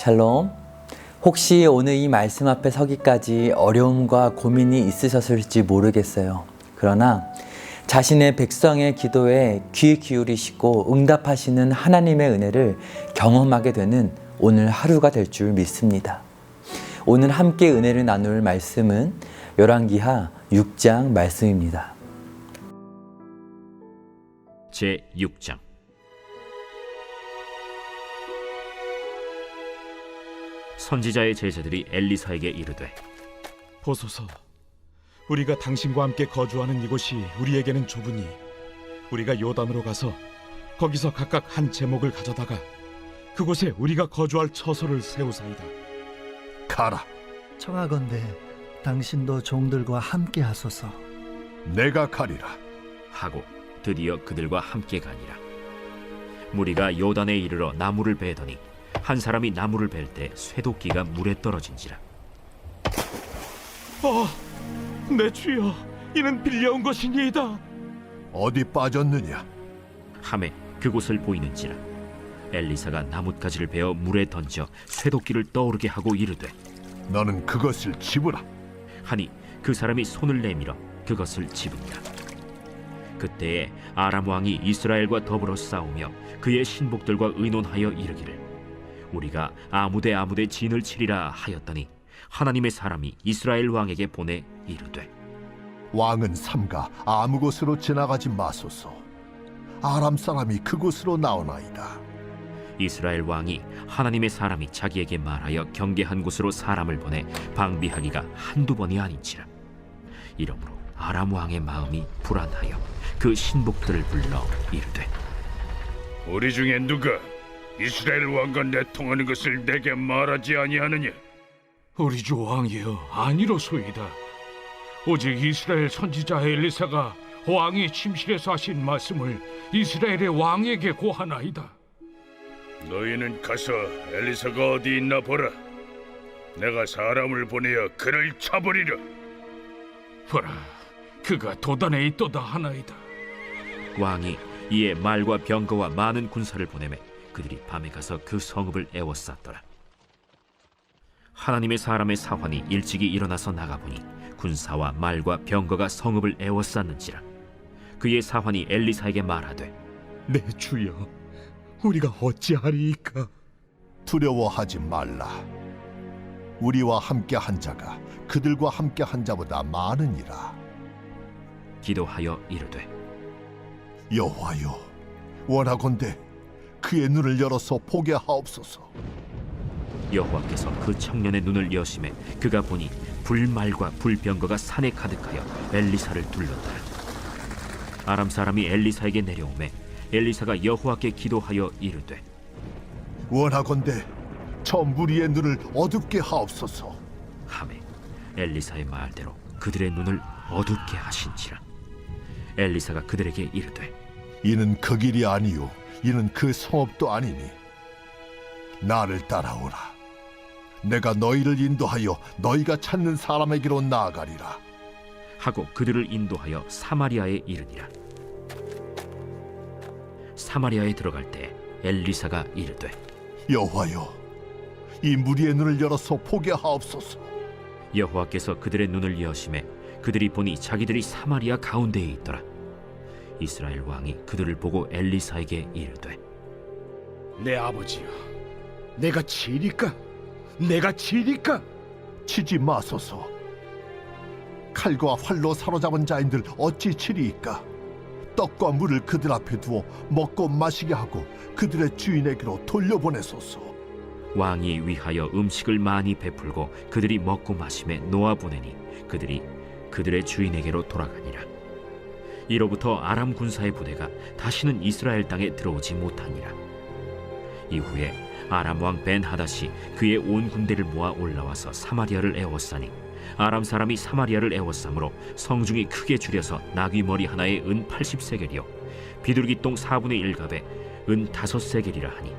샬롬. 혹시 오늘 이 말씀 앞에 서기까지 어려움과 고민이 있으셨을지 모르겠어요. 그러나 자신의 백성의 기도에 귀 기울이시고 응답하시는 하나님의 은혜를 경험하게 되는 오늘 하루가 될 줄 믿습니다. 오늘 함께 은혜를 나눌 말씀은 열왕기하 6장 말씀입니다. 제6장. 선지자의 제자들이 엘리사에게 이르되, 보소서, 우리가 당신과 함께 거주하는 이곳이 우리에게는 좁으니 우리가 요단으로 가서 거기서 각각 한 제목을 가져다가 그곳에 우리가 거주할 처소를 세우사이다. 가라. 청하건대 당신도 종들과 함께 하소서. 내가 가리라. 하고 드디어 그들과 함께 가니라. 무리가 요단에 이르러 나무를 베더니 한 사람이 나무를 벨 때 쇠도끼가 물에 떨어진지라. 내 주여, 이는 빌려온 것이니이다. 어디 빠졌느냐? 함에 그곳을 보이는지라. 엘리사가 나뭇가지를 베어 물에 던져 쇠도끼를 떠오르게 하고 이르되, 너는 그것을 집으라. 하니 그 사람이 손을 내밀어 그것을 집으니라. 그때에 아람 왕이 이스라엘과 더불어 싸우며 그의 신복들과 의논하여 이르기를, 우리가 아무데 진을 치리라 하였더니 하나님의 사람이 이스라엘 왕에게 보내 이르되, 왕은 삼가 아무 곳으로 지나가지 마소서. 아람 사람이 그곳으로 나오나이다. 이스라엘 왕이 하나님의 사람이 자기에게 말하여 경계한 곳으로 사람을 보내 방비하기가 한두 번이 아닌지라. 이러므로 아람 왕의 마음이 불안하여 그 신복들을 불러 이르되, 우리 중에 누가 이스라엘 왕과 내통하는 것을 내게 말하지 아니하느냐? 우리 주 왕이여, 아니로소이다. 오직 이스라엘 선지자 엘리사가 왕이 침실에서 하신 말씀을 이스라엘의 왕에게 고하나이다. 너희는 가서 엘리사가 어디 있나 보라. 내가 사람을 보내어 그를 쳐버리라. 보라, 그가 도단에 있도다 하나이다. 왕이 이에 말과 병거와 많은 군사를 보내매 그들이 밤에 가서 그 성읍을 에워쌌더라. 하나님의 사람의 사환이 일찍이 일어나서 나가보니 군사와 말과 병거가 성읍을 에워쌌는지라. 그의 사환이 엘리사에게 말하되, 내 주여, 우리가 어찌하리이까? 두려워하지 말라. 우리와 함께 한 자가 그들과 함께 한 자보다 많으니라. 기도하여 이르되, 여호와여, 원하건대 그의 눈을 열어서 보게 하옵소서. 여호와께서 그 청년의 눈을 여심해 그가 보니 불말과 불병거가 산에 가득하여 엘리사를 둘렀더라. 아람 사람이 엘리사에게 내려오매 엘리사가 여호와께 기도하여 이르되, 원하건대 저 무리의 눈을 어둡게 하옵소서. 하매 엘리사의 말대로 그들의 눈을 어둡게 하신지라. 엘리사가 그들에게 이르되, 이는 그 길이 아니요 이는 그 성읍도 아니니 나를 따라오라. 내가 너희를 인도하여 너희가 찾는 사람에게로 나아가리라. 하고 그들을 인도하여 사마리아에 이르니라. 사마리아에 들어갈 때 엘리사가 이르되, 여호와여, 이 무리의 눈을 열어서 보게 하옵소서. 여호와께서 그들의 눈을 여심해 그들이 보니 자기들이 사마리아 가운데에 있더라. 이스라엘 왕이 그들을 보고 엘리사에게 이르되, 내 아버지여, 내가 치리까? 내가 치리까? 치지 마소서. 칼과 활로 사로잡은 자인들 어찌 치리이까? 떡과 물을 그들 앞에 두어 먹고 마시게 하고 그들의 주인에게로 돌려보내소서. 왕이 위하여 음식을 많이 베풀고 그들이 먹고 마심에 놓아보내니 그들이 그들의 주인에게로 돌아가니라. 이로부터 아람 군사의 부대가 다시는 이스라엘 땅에 들어오지 못하니라. 이후에 아람 왕 벤하닷이 그의 온 군대를 모아 올라와서 사마리아를 에워싸니 아람 사람이 사마리아를 에워싸므로 성중이 크게 줄여서 나귀 머리 하나에 은 80세겔이요 비둘기 똥 4분의 1갑에 은 5세겔이라 하니,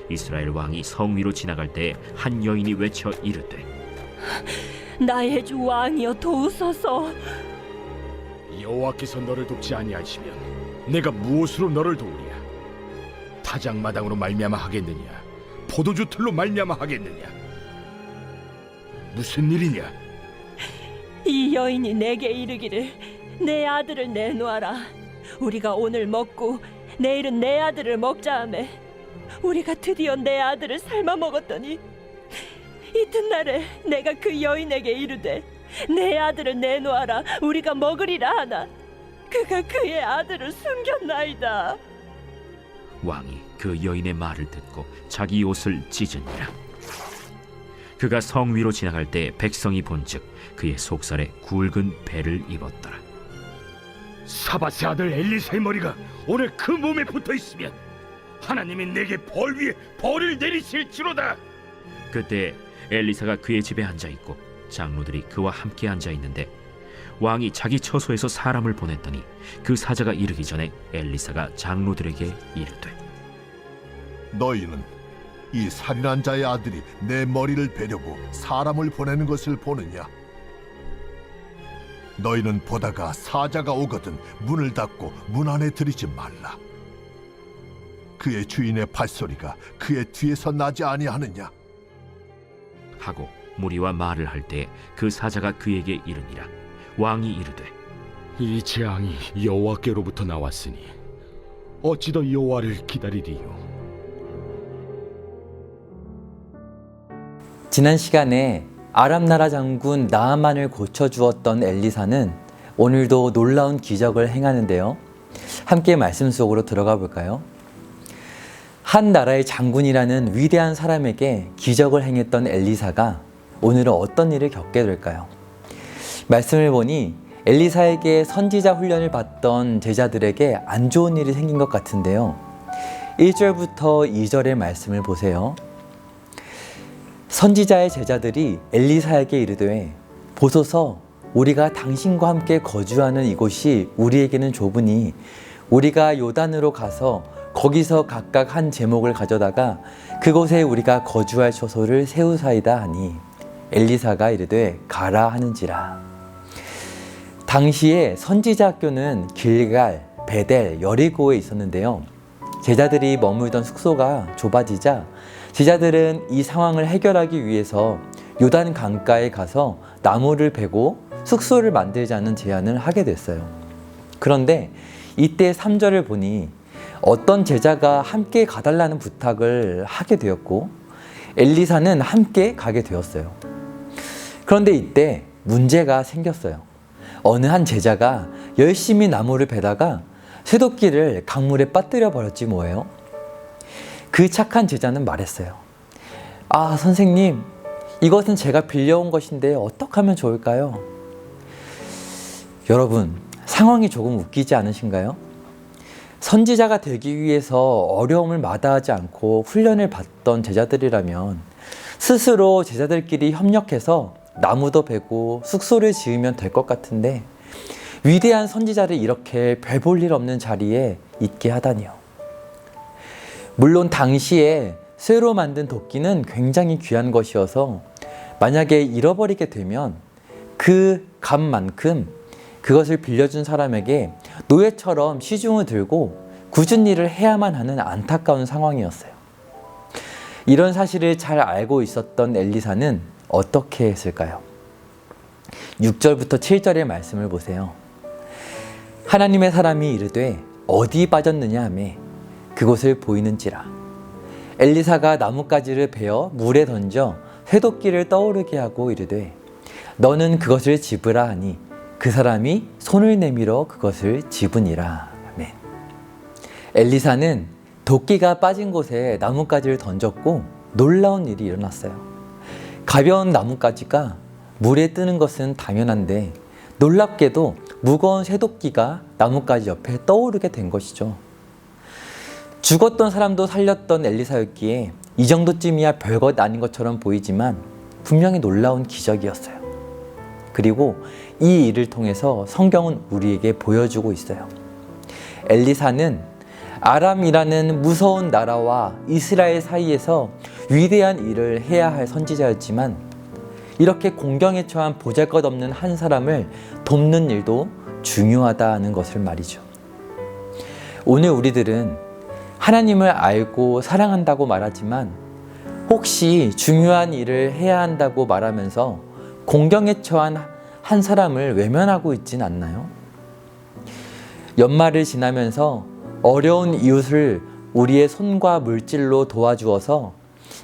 이스라엘 왕이 성 위로 지나갈 때에 한 여인이 외쳐 이르되, 나의 주 왕이여, 도우소서. 여호와께서 너를 돕지 아니하시면 내가 무엇으로 너를 도우랴? 타작마당으로 말미암아 하겠느냐? 포도주 틀로 말미암아 하겠느냐? 무슨 일이냐? 이 여인이 내게 이르기를 내 아들을 내놓아라. 우리가 오늘 먹고 내일은 내 아들을 먹자 하매 우리가 드디어 내 아들을 삶아 먹었더니 이튿날에 내가 그 여인에게 이르되 내 아들을 내놓아라. 우리가 먹으리라 하나 그가 그의 아들을 숨겼나이다. 왕이 그 여인의 말을 듣고 자기 옷을 찢으니라. 그가 성 위로 지나갈 때 백성이 본즉 그의 속살에 굵은 배를 입었더라. 사밧의 아들 엘리사의 머리가 오늘 그 몸에 붙어 있으면 하나님이 내게 벌 위에 벌을 내리실지로다. 그때 엘리사가 그의 집에 앉아 있고 장로들이 그와 함께 앉아 있는데 왕이 자기 처소에서 사람을 보냈더니 그 사자가 이르기 전에 엘리사가 장로들에게 이르되 너희는 이 살인한 자의 아들이 내 머리를 베려고 사람을 보내는 것을 보느냐? 너희는 보다가 사자가 오거든 문을 닫고 문 안에 들이지 말라. 그의 주인의 발소리가 그의 뒤에서 나지 아니하느냐? 하고 무리와 말을 할 때 그 사자가 그에게 이르니라. 왕이 이르되 이 재앙이 여호와께로부터 나왔으니 어찌 더 여호와를 기다리리요? 지난 시간에 아람 나라 장군 나아만을 고쳐주었던 엘리사는 오늘도 놀라운 기적을 행하는데요. 함께 말씀 속으로 들어가 볼까요? 한 나라의 장군이라는 위대한 사람에게 기적을 행했던 엘리사가 오늘은 어떤 일을 겪게 될까요? 말씀을 보니 엘리사에게 선지자 훈련을 받던 제자들에게 안 좋은 일이 생긴 것 같은데요. 1절부터 2절의 말씀을 보세요. 선지자의 제자들이 엘리사에게 이르되 보소서 우리가 당신과 함께 거주하는 이곳이 우리에게는 좁으니 우리가 요단으로 가서 거기서 각각 한 제목을 가져다가 그곳에 우리가 거주할 처소를 세우사이다 하니 엘리사가 이르되 가라 하는지라. 당시에 선지자 학교는 길갈, 베델, 여리고에 있었는데요. 제자들이 머물던 숙소가 좁아지자 제자들은 이 상황을 해결하기 위해서 요단 강가에 가서 나무를 베고 숙소를 만들자는 제안을 하게 됐어요. 그런데 이때 3절을 보니 어떤 제자가 함께 가달라는 부탁을 하게 되었고 엘리사는 함께 가게 되었어요. 그런데 이때 문제가 생겼어요. 어느 한 제자가 열심히 나무를 베다가 쇠도끼를 강물에 빠뜨려 버렸지 뭐예요. 그 착한 제자는 말했어요. 아, 선생님, 이것은 제가 빌려온 것인데 어떻게 하면 좋을까요? 여러분, 상황이 조금 웃기지 않으신가요? 선지자가 되기 위해서 어려움을 마다하지 않고 훈련을 받던 제자들이라면 스스로 제자들끼리 협력해서 나무도 베고 숙소를 지으면 될 것 같은데 위대한 선지자를 이렇게 별 볼 일 없는 자리에 있게 하다니요. 물론 당시에 쇠로 만든 도끼는 굉장히 귀한 것이어서 만약에 잃어버리게 되면 그 값만큼 그것을 빌려준 사람에게 노예처럼 시중을 들고 굳은 일을 해야만 하는 안타까운 상황이었어요. 이런 사실을 잘 알고 있었던 엘리사는 어떻게 했을까요? 6절부터 7절의 말씀을 보세요. 하나님의 사람이 이르되 어디 빠졌느냐 하매 그곳을 보이는지라. 엘리사가 나뭇가지를 베어 물에 던져 쇠도끼를 떠오르게 하고 이르되 너는 그것을 집으라 하니 그 사람이 손을 내밀어 그것을 집으니라. 아멘. 엘리사는 도끼가 빠진 곳에 나뭇가지를 던졌고 놀라운 일이 일어났어요. 가벼운 나뭇가지가 물에 뜨는 것은 당연한데 놀랍게도 무거운 쇠도끼가 나뭇가지 옆에 떠오르게 된 것이죠. 죽었던 사람도 살렸던 엘리사였기에 이 정도쯤이야 별것 아닌 것처럼 보이지만 분명히 놀라운 기적이었어요. 그리고 이 일을 통해서 성경은 우리에게 보여주고 있어요. 엘리사는 아람이라는 무서운 나라와 이스라엘 사이에서 위대한 일을 해야 할 선지자였지만 이렇게 공경에 처한 보잘것없는 한 사람을 돕는 일도 중요하다는 것을 말이죠. 오늘 우리들은 하나님을 알고 사랑한다고 말하지만 혹시 중요한 일을 해야 한다고 말하면서 공경에 처한 한 사람을 외면하고 있진 않나요? 연말을 지나면서 어려운 이웃을 우리의 손과 물질로 도와주어서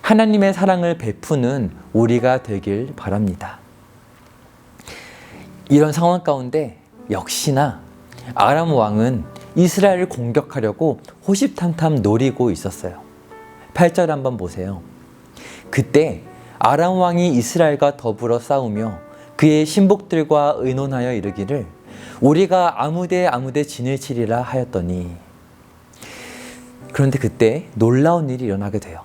하나님의 사랑을 베푸는 우리가 되길 바랍니다. 이런 상황 가운데 역시나 아람 왕은 이스라엘을 공격하려고 호시탐탐 노리고 있었어요. 8절 한번 보세요. 그때 아람 왕이 이스라엘과 더불어 싸우며 그의 신복들과 의논하여 이르기를 우리가 아무데 진을 치리라 하였더니, 그런데 그때 놀라운 일이 일어나게 돼요.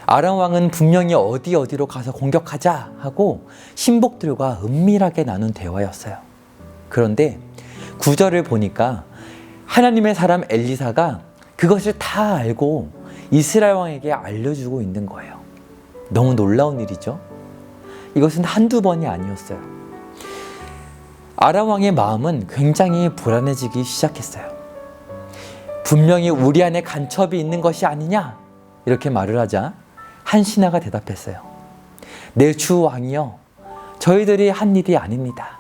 아람 왕은 분명히 어디로 가서 공격하자 하고 신복들과 은밀하게 나눈 대화였어요. 그런데 9절을 보니까 하나님의 사람 엘리사가 그것을 다 알고 이스라엘 왕에게 알려주고 있는 거예요. 너무 놀라운 일이죠. 이것은 한두 번이 아니었어요. 아람 왕의 마음은 굉장히 불안해지기 시작했어요. 분명히 우리 안에 간첩이 있는 것이 아니냐? 이렇게 말을 하자 한 신하가 대답했어요. 내 주 왕이여, 저희들이 한 일이 아닙니다.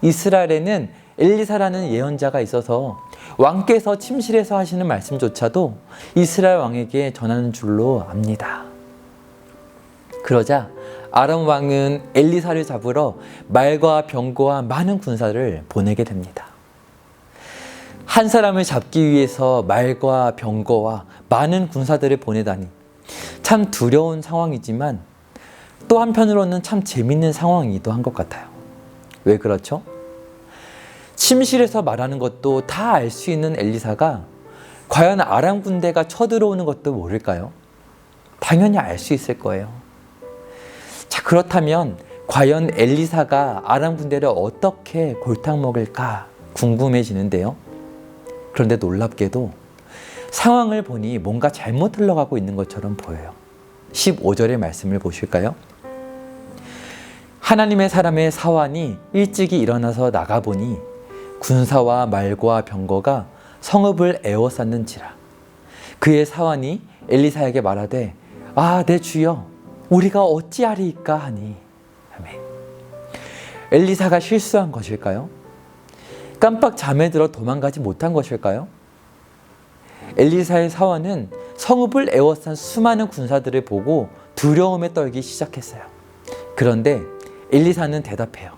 이스라엘에는 엘리사라는 예언자가 있어서 왕께서 침실에서 하시는 말씀조차도 이스라엘 왕에게 전하는 줄로 압니다. 그러자 아람 왕은 엘리사를 잡으러 말과 병거와 많은 군사를 보내게 됩니다. 한 사람을 잡기 위해서 말과 병거와 많은 군사들을 보내다니 참 두려운 상황이지만 또 한편으로는 참 재밌는 상황이기도 한 것 같아요. 왜 그렇죠? 침실에서 말하는 것도 다 알 수 있는 엘리사가 과연 아람 군대가 쳐들어오는 것도 모를까요? 당연히 알 수 있을 거예요. 자, 그렇다면 과연 엘리사가 아람 군대를 어떻게 골탕 먹을까 궁금해지는데요. 그런데 놀랍게도 상황을 보니 뭔가 잘못 흘러가고 있는 것처럼 보여요. 15절의 말씀을 보실까요? 하나님의 사람의 사환이 일찍이 일어나서 나가보니 군사와 말과 병거가 성읍을 에워쌌는지라. 그의 사환이 엘리사에게 말하되 내 주여, 우리가 어찌하리이까 하니. 아멘. 엘리사가 실수한 것일까요? 깜빡 잠에 들어 도망가지 못한 것일까요? 엘리사의 사환은 성읍을 에워싼 수많은 군사들을 보고 두려움에 떨기 시작했어요. 그런데 엘리사는 대답해요.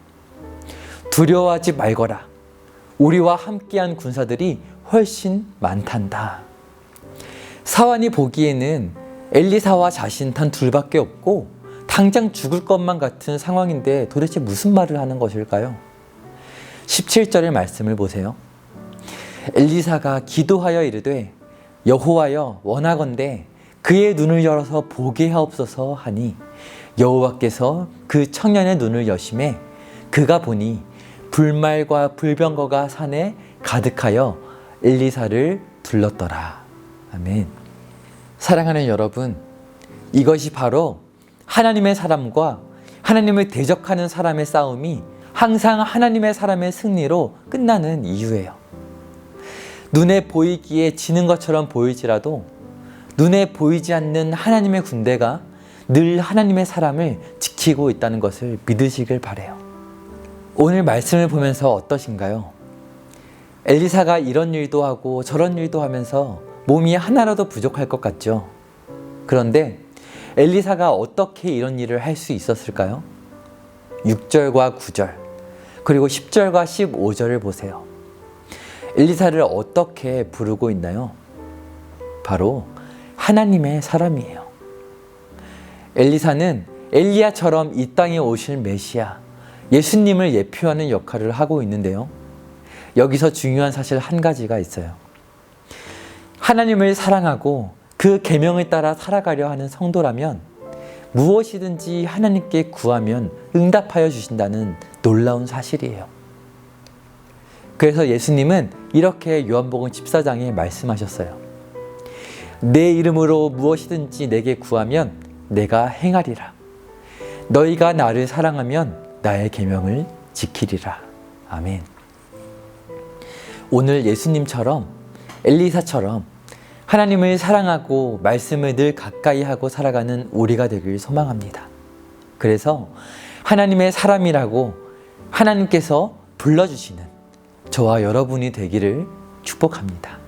두려워하지 말거라. 우리와 함께한 군사들이 훨씬 많단다. 사환이 보기에는 엘리사와 자신 단 둘밖에 없고 당장 죽을 것만 같은 상황인데 도대체 무슨 말을 하는 것일까요? 17절의 말씀을 보세요. 엘리사가 기도하여 이르되 여호와여, 원하건대 그의 눈을 열어서 보게 하옵소서 하니 여호와께서 그 청년의 눈을 여심해 그가 보니 불말과 불병거가 산에 가득하여 엘리사를 둘렀더라. 아멘. 사랑하는 여러분, 이것이 바로 하나님의 사람과 하나님을 대적하는 사람의 싸움이 항상 하나님의 사람의 승리로 끝나는 이유예요. 눈에 보이기에 지는 것처럼 보일지라도 눈에 보이지 않는 하나님의 군대가 늘 하나님의 사람을 지키고 있다는 것을 믿으시길 바라요. 오늘 말씀을 보면서 어떠신가요? 엘리사가 이런 일도 하고 저런 일도 하면서 몸이 하나라도 부족할 것 같죠? 그런데 엘리사가 어떻게 이런 일을 할 수 있었을까요? 6절과 9절 그리고 10절과 15절을 보세요. 엘리사를 어떻게 부르고 있나요? 바로 하나님의 사람이에요. 엘리사는 엘리야처럼 이 땅에 오실 메시아, 예수님을 예표하는 역할을 하고 있는데요. 여기서 중요한 사실 한 가지가 있어요. 하나님을 사랑하고 그 계명을 따라 살아가려 하는 성도라면 무엇이든지 하나님께 구하면 응답하여 주신다는 놀라운 사실이에요. 그래서 예수님은 이렇게 요한복음 14장에 말씀하셨어요. 내 이름으로 무엇이든지 내게 구하면 내가 행하리라. 너희가 나를 사랑하면 나의 계명을 지키리라. 아멘. 오늘 예수님처럼 엘리사처럼 하나님을 사랑하고 말씀을 늘 가까이 하고 살아가는 우리가 되길 소망합니다. 그래서 하나님의 사람이라고 하나님께서 불러주시는 저와 여러분이 되기를 축복합니다.